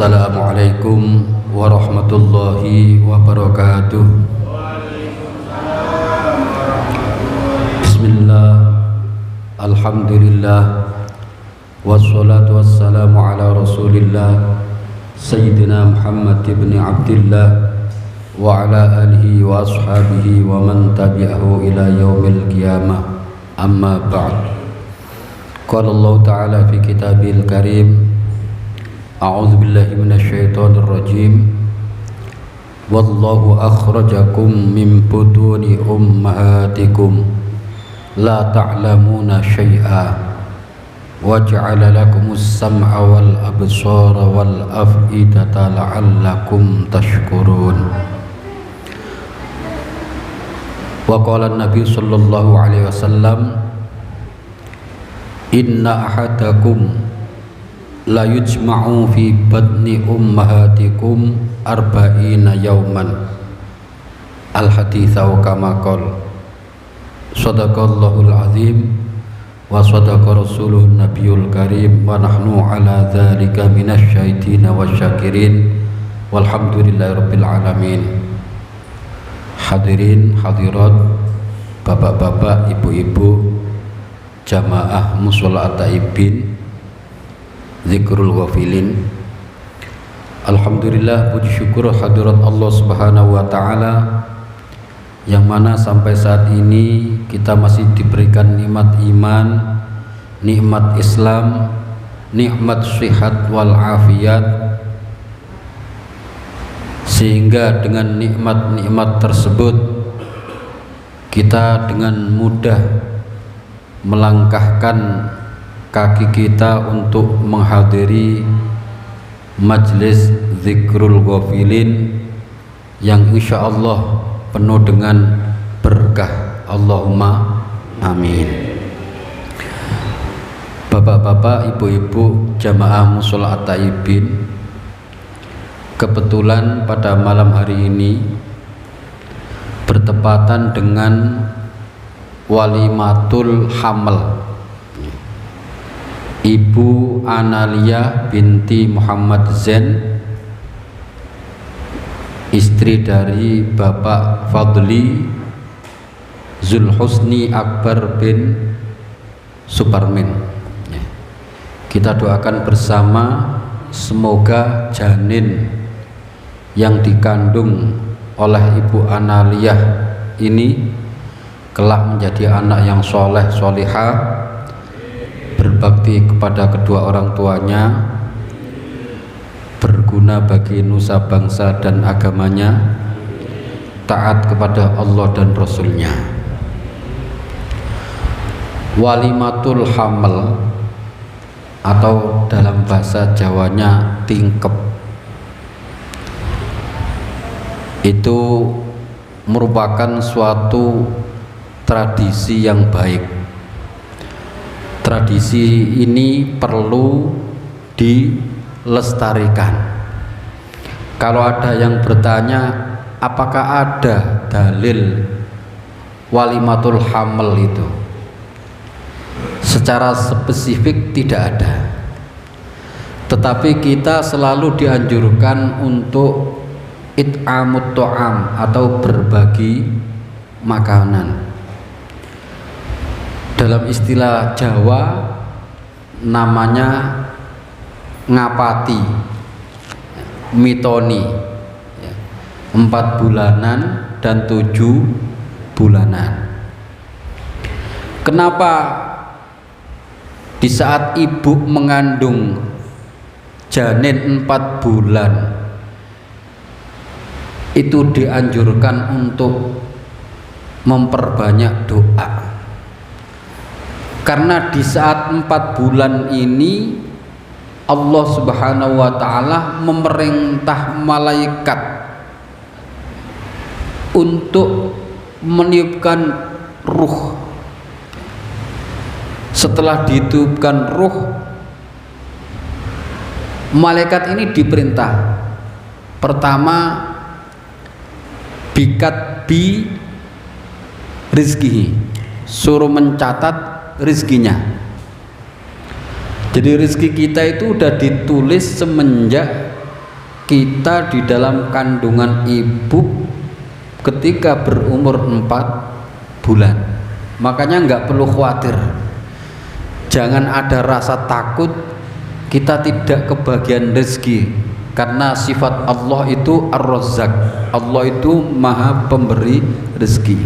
Assalamualaikum warahmatullahi wabarakatuh. Bismillah, alhamdulillah, wassalatu wassalamu ala rasulillah Sayyidina Muhammad ibn Abdillah wa ala alihi wa ashabihi wa man tabi'ahu ila yaumil qiyamah. Amma ba'd. Qala Allah ta'ala fi kitabil karim, a'udzu billahi minasy syaithanir rajim. Wallahu akhrajakum min butuni ummahatikum la ta'lamuna syai'a wa ja'ala lakumus sam'a wal absara wal af'idata la'allakum tashkurun. Wa qala an-nabi sallallahu alaihi wasallam, inna ahadakum la yujma'u fi batni ummahatikum arba'ina yawman. Al-hadits aw kama qala. Sadaqallahul azim wa sadaqa rasuluhun nabiyul karim wa nahnu ala dzalika minasyaitina wasyakirin walhamdulillahi rabbil alamin. Hadirin hadirat, bapak-bapak, ibu-ibu, jamaah mushola at-taibin, zikrul ghafilin. Alhamdulillah, puji syukur hadirat Allah subhanahu wa ta'ala, yang mana sampai saat ini kita masih diberikan nikmat iman, nikmat Islam, nikmat sihat wal afiat, sehingga dengan nikmat-nikmat tersebut kita dengan mudah melangkahkan kaki kita untuk menghadiri majlis zikrul ghafilin yang insya Allah penuh dengan berkah. Allahumma amin. Bapak-bapak, ibu-ibu, jamaah mushola at-taibin, kebetulan pada malam hari ini bertepatan dengan walimatul hamal Ibu Analia binti Muhammad Zain, istri dari Bapak Fadli Zulhusni Akbar bin Suparmin. Kita doakan bersama semoga janin yang dikandung oleh Ibu Analia ini kelak menjadi anak yang soleh solihah, berbakti kepada kedua orang tuanya, berguna bagi nusa bangsa dan agamanya, taat kepada Allah dan Rasulnya. Walimatul hamal atau dalam bahasa Jawanya tingkep, itu merupakan suatu tradisi yang baik. Tradisi ini perlu dilestarikan. Kalau ada yang bertanya, apakah ada dalil walimatul hamal itu? Secara spesifik tidak ada. Tetapi kita selalu dianjurkan untuk it'amut ta'am atau berbagi makanan. Dalam istilah Jawa namanya ngapati, mitoni, 4 bulanan dan 7 bulanan. Kenapa di saat ibu mengandung janin 4 bulan itu dianjurkan untuk memperbanyak doa? Karena di saat 4 bulan ini Allah subhanahu wa ta'ala memerintah malaikat untuk meniupkan ruh. Setelah ditiupkan ruh, malaikat ini diperintah, pertama, bikat bi rizkihi, suruh mencatat rizkinya. Jadi rezeki kita itu udah ditulis semenjak kita di dalam kandungan ibu ketika berumur 4 bulan. Makanya nggak perlu khawatir, jangan ada rasa takut kita tidak kebagian rezeki, karena sifat Allah itu Ar-Razzaq. Allah itu maha pemberi rezeki,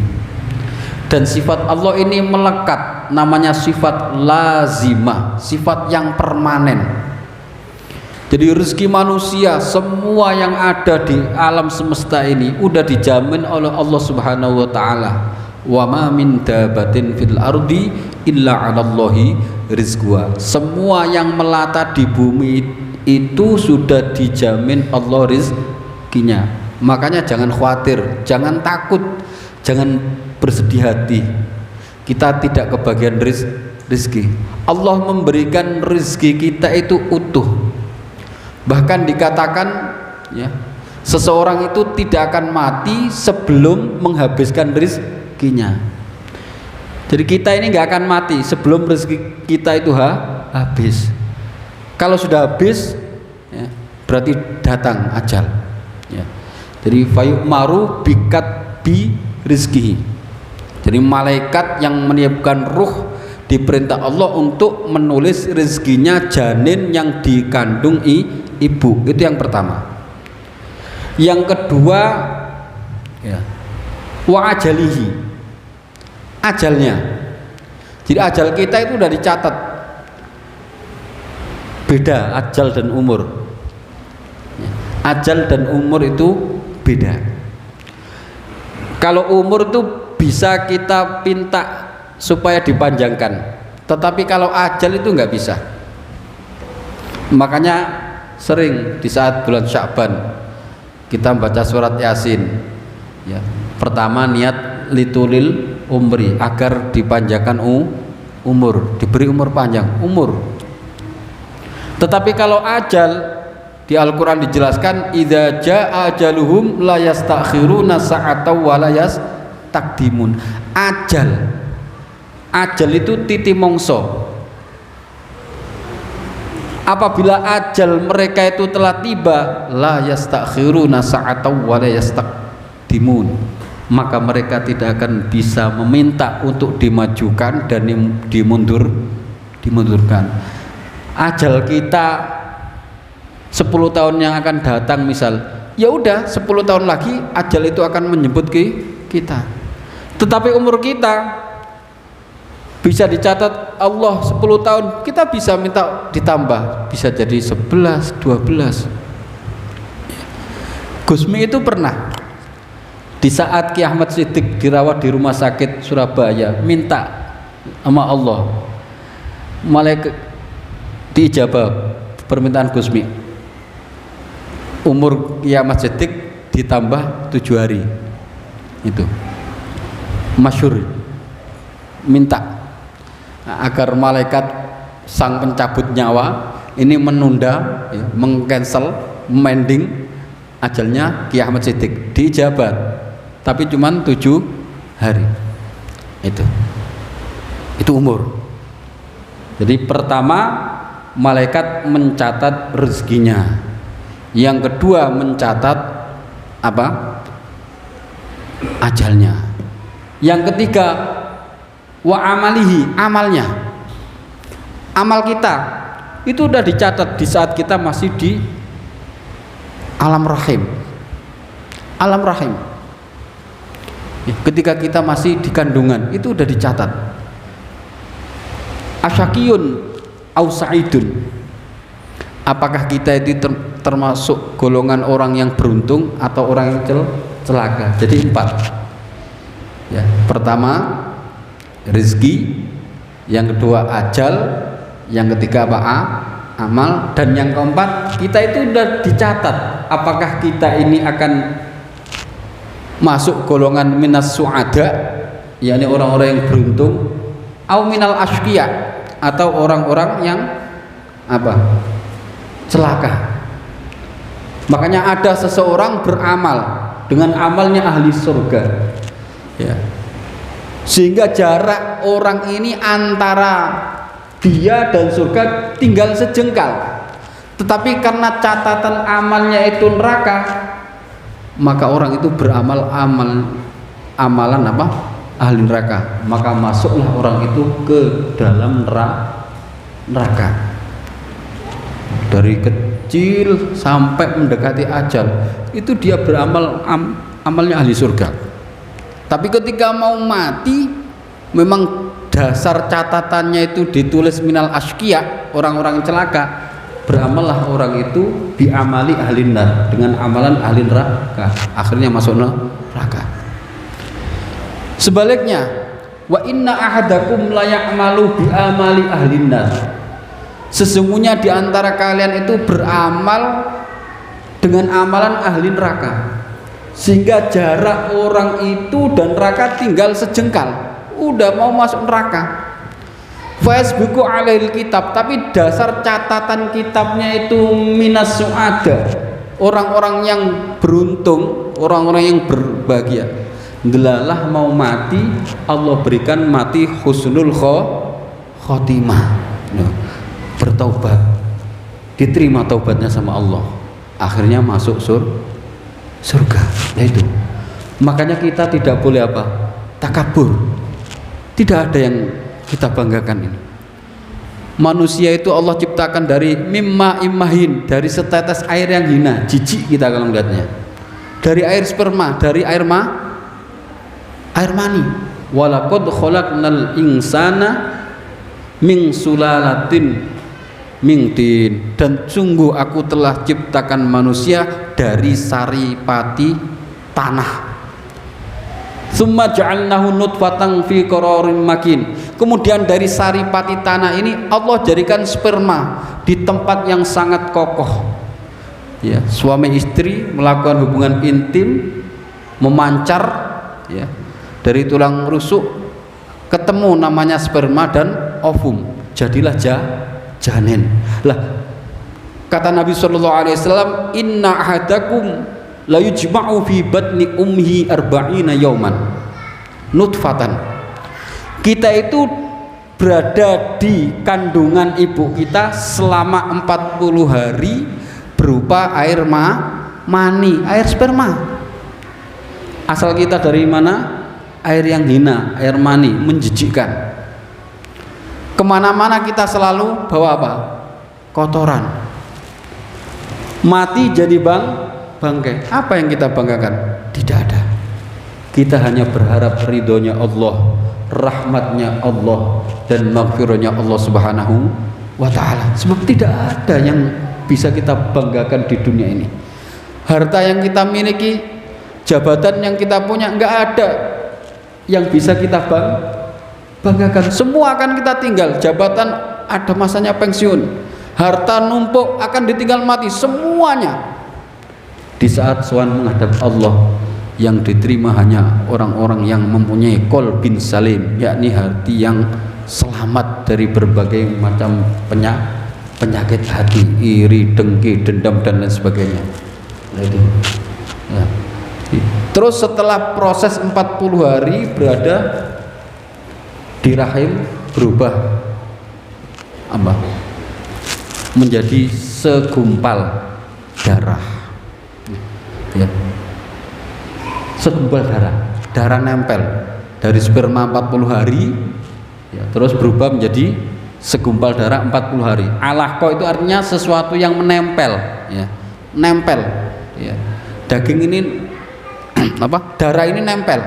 dan sifat Allah ini melekat, namanya sifat lazimah, sifat yang permanen. Jadi rezeki manusia semua yang ada di alam semesta ini udah dijamin oleh Allah Subhanahu wa taala. Wa ma min dabatin fil ardi illa 'alallahi rizquha. Semua yang melata di bumi itu sudah dijamin Allah rizkinya. Makanya jangan khawatir, jangan takut, jangan bersedih hati. Kita tidak kebagian rizki. Allah memberikan rizki kita itu utuh. Bahkan dikatakan ya, seseorang itu tidak akan mati sebelum menghabiskan rezekinya. Jadi kita ini nggak akan mati sebelum rezeki kita itu habis. Kalau sudah habis ya, berarti datang ajal ya. Jadi fayu'maru bikat bi rizkihi. Jadi malaikat yang meniupkan ruh diperintah Allah untuk menulis rezekinya janin yang dikandung ibu. Itu yang pertama. Yang kedua ya, wa ajalihi, ajalnya. Jadi ajal kita itu sudah dicatat. Beda ajal dan umur. Ajal dan umur itu beda. Kalau umur itu bisa kita pinta supaya dipanjangkan, tetapi kalau ajal itu nggak bisa. Makanya sering di saat bulan Sya'ban kita baca surat Yasin ya. Pertama niat litulil umri, agar dipanjangkan umur, diberi umur panjang umur. Tetapi kalau ajal di Al-Quran dijelaskan idza jaa ajaluhum la yastakhiruna sa'atan wa la yastaqdimun. Ajal itu titi mongso. Apabila ajal mereka itu telah tiba, la yastakhiruna sa'atan wa la yastaqdimun, maka mereka tidak akan bisa meminta untuk dimajukan dan dimundurkan. Ajal kita 10 tahun yang akan datang misal, ya udah 10 tahun lagi ajal itu akan menjemput kita. Tetapi umur kita bisa dicatat Allah 10 tahun, kita bisa minta ditambah, bisa jadi 11, 12. Gusmi itu pernah di saat Ki Ahmad Siddiq dirawat di rumah sakit Surabaya minta sama Allah, malaikat diijabah permintaan Gusmi, umur Ki Ahmad Siddiq ditambah 7 hari. Itu masyhur, minta agar malaikat sang pencabut nyawa ini menunda ya, mengcancel, mending ajalnya Ki Ahmad Siddiq, diijabat tapi cuman 7 hari. Itu umur. Jadi pertama malaikat mencatat rezekinya, yang kedua mencatat apa? Ajalnya, yang ketiga wa amalihi, amalnya. Amal kita itu udah dicatat di saat kita masih di alam rahim. Alam rahim. Ketika kita masih di kandungan itu udah dicatat. Asyakiyun au sa'idun. Apakah kita itu termasuk golongan orang yang beruntung atau orang yang celaka? Jadi 4. Ya, pertama rezeki, yang kedua ajal, yang ketiga apa? Amal, dan yang keempat kita itu sudah dicatat apakah kita ini akan masuk golongan minas su'ada, yakni orang-orang yang beruntung, au minal ashqiya, atau orang-orang yang apa? Celaka. Makanya ada seseorang beramal dengan amalnya ahli surga ya, sehingga jarak orang ini antara dia dan surga tinggal sejengkal. Tetapi karena catatan amalnya itu neraka, maka orang itu beramal amalan apa? Ahli neraka. Maka masuklah orang itu ke dalam neraka. Dari kecil sampai mendekati ajal, itu dia beramal amalnya ahli surga. Tapi ketika mau mati, memang dasar catatannya itu ditulis minal asqiya, orang-orang celaka. Beramallah orang itu biamali ahli nar, dengan amalan ahli neraka, akhirnya masuk neraka. Sebaliknya, wa inna ahadakum la ya'malu biamali ahli nar. Sesungguhnya di antara kalian itu beramal dengan amalan ahli neraka, sehingga jarak orang itu dan neraka tinggal sejengkal, udah mau masuk neraka. Fasbuku alail kitab, tapi dasar catatan kitabnya itu minas su'ada, orang-orang yang beruntung, orang-orang yang berbahagia. Delalah mau mati, Allah berikan mati husnul khotimah, bertaubat, diterima taubatnya sama Allah, akhirnya masuk surga. Nah itu, makanya kita tidak boleh apa? Takabur. Tidak ada yang kita banggakan ini. Manusia itu Allah ciptakan dari mimma imahin, dari setetes air yang hina, jijik kita kalau melihatnya. Dari air sperma, dari air mani. Walaqad khalaqnal insana min sulalatin min tin, dan sungguh aku telah ciptakan manusia dari saripati tanah. Summa ja'alnahu nutfatan fi qararin makin. Kemudian dari saripati tanah ini Allah jadikan sperma di tempat yang sangat kokoh. Ya, suami istri melakukan hubungan intim, memancar, ya, dari tulang rusuk ketemu namanya sperma dan ovum, jadilah janin. Lah, kata Nabi sallallahu alaihi wasallam, inna ahadakum la yujma'u fi batni ummihi arba'ina yauman nutfatan. Kita itu berada di kandungan ibu kita selama 40 hari berupa air mani, air sperma. Asal kita dari mana? Air yang hina, air mani, menjijikkan. Kemana-mana kita selalu bawa apa? Kotoran. Mati jadi bangkai. Apa yang kita banggakan? Tidak ada. Kita hanya berharap ridhonya Allah, rahmatnya Allah, dan maghfirahnya Allah subhanahu wa ta'ala. Sebab tidak ada yang bisa kita banggakan di dunia ini. Harta yang kita miliki, jabatan yang kita punya, enggak ada yang bisa kita banggakan. Semua akan kita tinggal. Jabatan ada masanya pensiun, harta numpuk akan ditinggal mati, semuanya. Di saat sowan menghadap Allah, yang diterima hanya orang-orang yang mempunyai qalbin salim, yakni hati yang selamat dari berbagai macam penyakit hati, iri, dengki, dendam, dan lain sebagainya. Nah, itu. Ya. Terus setelah proses 40 hari berada di rahim, berubah apa? Menjadi segumpal darah. Ya. Segumpal darah nempel dari sperma 40 hari, ya, terus berubah menjadi segumpal darah 40 hari. Alaqah itu artinya sesuatu yang menempel, ya, nempel, ya. Daging ini apa? Darah ini nempel,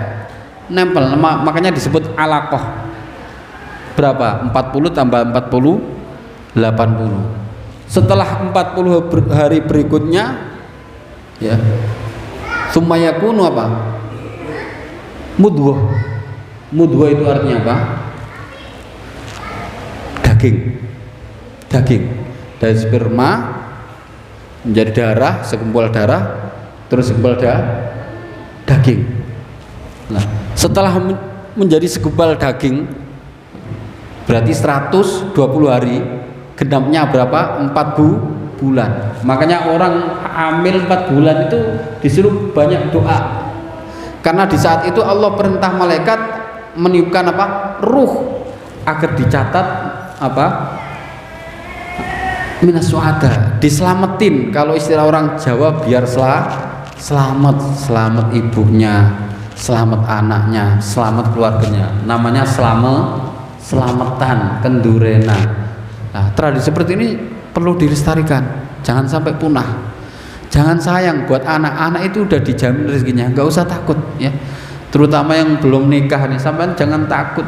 makanya disebut alaqah. Berapa? 40 tambah 40, 80. Setelah 40 hari berikutnya, ya, sumayakunu apa? Mudghah itu artinya apa? Daging dari sperma menjadi darah, segumpal darah, terus segumpal daging. Nah, setelah menjadi segumpal daging, berarti 120 hari, genapnya berapa? 4 bulan. Makanya orang hamil 4 bulan itu disuruh banyak doa, karena di saat itu Allah perintah malaikat meniupkan apa? Ruh, agar dicatat apa? minas suada, diselamatin. Kalau istilah orang Jawa biar selamat, selamat ibunya, selamat anaknya, selamat keluarganya. Namanya selamatan, kendurena. Nah, tradisi seperti ini perlu dilestarikan, jangan sampai punah. Jangan sayang, buat anak-anak itu udah dijamin rezekinya, nggak usah takut ya. Terutama yang belum nikah nih, sampean jangan takut.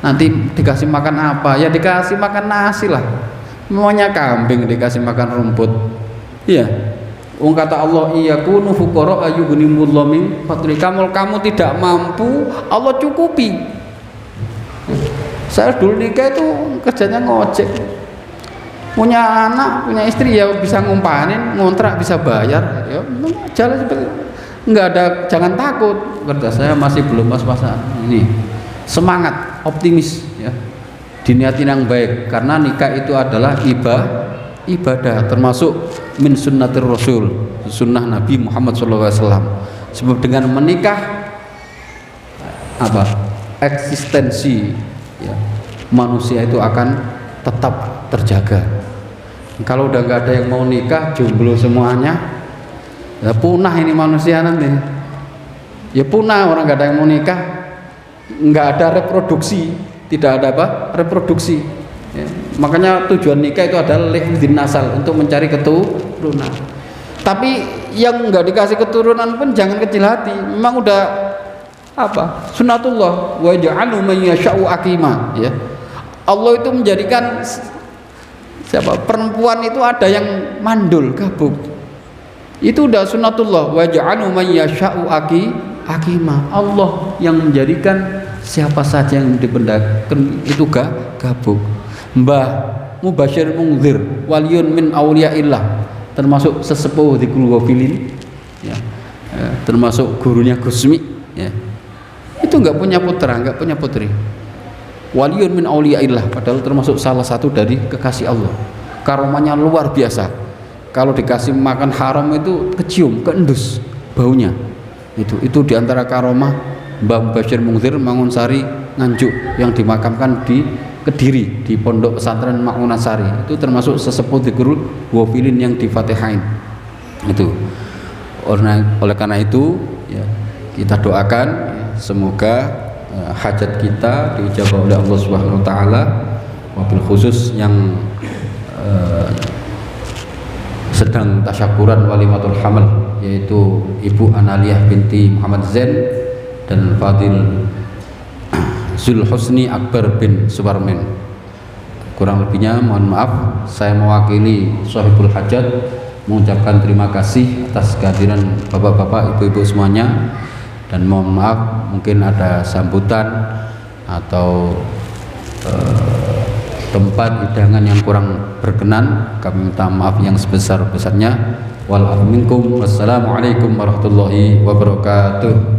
Nanti dikasih makan apa? Ya dikasih makan nasi lah. Maunya kambing dikasih makan rumput. Iya. Kata Allah, iyakunu fuqara ayyughnimullahu min fadli. Kamu tidak mampu, Allah cukupi. Saya dulu nikah itu kerjanya ngojek. Punya anak, punya istri ya bisa ngumpanin, ngontrak bisa bayar. Ya jalan seperti itu. Enggak ada, jangan takut. Kerja saya masih belum pas-pasan. Ini semangat, optimis ya. Diniatin yang baik, karena nikah itu adalah ibadah, termasuk min sunnatir rasul, sunnah Nabi Muhammad SAW. Sebab dengan menikah eksistensi ya, manusia itu akan tetap terjaga. Kalau udah nggak ada yang mau nikah, jomblo semuanya, ya punah ini manusia nanti. Ya punah, orang nggak ada yang mau nikah, nggak ada reproduksi, tidak ada reproduksi ya. Makanya tujuan nikah itu adalah lihdzin nasal, untuk mencari keturunan. Tapi yang nggak dikasih keturunan pun jangan kecil hati, memang udah sunatullah, wa ja'alu man yasha'u aqima ya. Allah itu menjadikan perempuan itu ada yang mandul, gabuk, itu udah sunatullah, wa ja'alu man yasha'u aqima. Allah yang menjadikan siapa saja yang dibendakan itu gabuk. Mbah Mubasyir Mungzir waliyun min auliyaillah, termasuk sesepuh Dzikrul Ghafilin ya, termasuk gurunya Gusmi ya. Itu nggak punya putra, nggak punya putri. Waliyun min auliyaillah, padahal termasuk salah satu dari kekasih Allah. Karomanya luar biasa. Kalau dikasih makan haram itu kecium, keendus baunya. Itu diantara karomah Mbah Mubasyir Mungzir Mangunsari Nganjuk yang dimakamkan di Kediri di Pondok Pesantren Ma'unasari. Itu termasuk sesepuh Dzikrul Ghafilin yang di Fatihain. Itu. Oleh karena itu ya, kita doakan ya, semoga hajat kita diijabah oleh Allah Subhanahu wa taala, wabil khusus yang sedang tasyakuran walimatul hamal, yaitu Ibu Analiyah binti Muhammad Zain dan Fadil Zulhusni Akbar bin Suparmen. Kurang lebihnya mohon maaf, saya mewakili Shahibul Hajat mengucapkan terima kasih atas kehadiran bapak-bapak, ibu-ibu semuanya, dan mohon maaf mungkin ada sambutan atau tempat hidangan yang kurang berkenan, kami minta maaf yang sebesar-besarnya. Wal afu minkum. Wassalamualaikum warahmatullahi wabarakatuh.